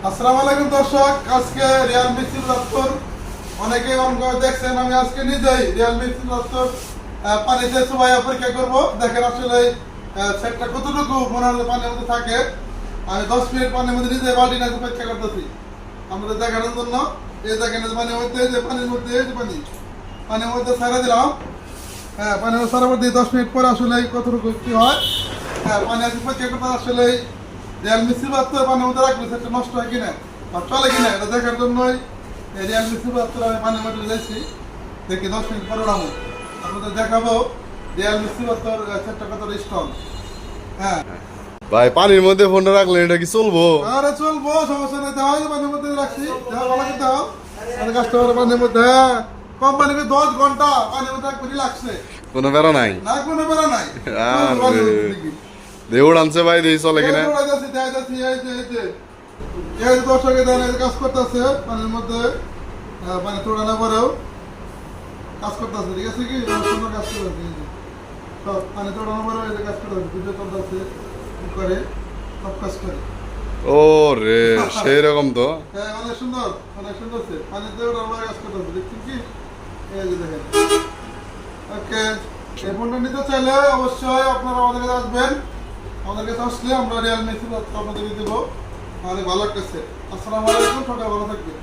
আসসালামু আলাইকুম দর্শক, আজকে রিয়াল মিস্ত্রি দপ্তর অনেকে দেখছেন। আমি আজকে নিজেই রিয়াল মিস্ত্রি দপ্তর পানিতে সবাই পরীক্ষা করব। দেখেন আসলে সেটটা কতটুকু মনে হলে পানির মধ্যে থাকে। আমি 10 মিনিট পানির মধ্যে নিজে বাল্টি নিয়ে পরীক্ষা করতেছি আমাদের দেখানোর জন্য। এই দেখেন পানির মধ্যে, যে পানির মধ্যে পানির মধ্যে ছাড়া দিলাম। হ্যাঁ, পানির মধ্যে ছাড়ার মধ্যে 10 মিনিট পরে আসলে কতটুকু কি হয়। হ্যাঁ, পানি আছে পরীক্ষা করতে আসলে রিয়াল মিস্ত্রি দপ্তর পানির মধ্যে রাখলে সেটা নষ্ট হয় কিনা বা চলে কিনা এটা দেখার জন্যই রিয়াল মিস্ত্রি দপ্তর আমি পানির মধ্যে যাচ্ছি। দেখি 10 মিনিট পরে নামো, আপনাদের দেখাবো রিয়াল মিস্ত্রি দপ্তর সেটটা কতটা স্ট্রং। হ্যাঁ ভাই, পানির মধ্যে ফোনটা রাখলে এটা কি চলবো? আরে চলবো, সমস্যা নেই। দেওয়া পানির মধ্যে রাখছি, দেওয়া ভালো করে দাও। কাস্টমার পানির মধ্যে, হ্যাঁ কোম্পানিকে 10 ঘন্টা পানির মধ্যে রাখতে লাগছে, কোনো বেড়া নাই। না কোনো বেড়া নাই। আরে দেউড় আনছে ভাই, দেখি চলে কিনা। দর্শকের কাজ করতেছে পানির মধ্যে, পানি তোড়ানো পরেও কাজ করতেছে। ঠিক আছে, কি সুন্দর কাজ করতেছে। সব পানি তোড়ানো পরেও এই যে কাজ করতেছে, ভিডিও করতেছে, করে সব কাজ করে। ও রে, সেই রকম তো। হ্যাঁ, অনেক সুন্দর, অনেক সুন্দর সে পানিতে ওরা কাজ করতেছে। দেখছেন কি, এই যে দেখেন। ওকে, এই ফোনটা নিতে চাইলে অবশ্যই আপনারা আমাদের কাছে আসবেন। আমাদের কাছে আসলে আমরা রিয়াল মিস্ত্রি আপনাদেরকে দেবো। আমাদের ভালো লাগতেছে। আসসালামু আলাইকুম, সবাই ভালো থাকবেন।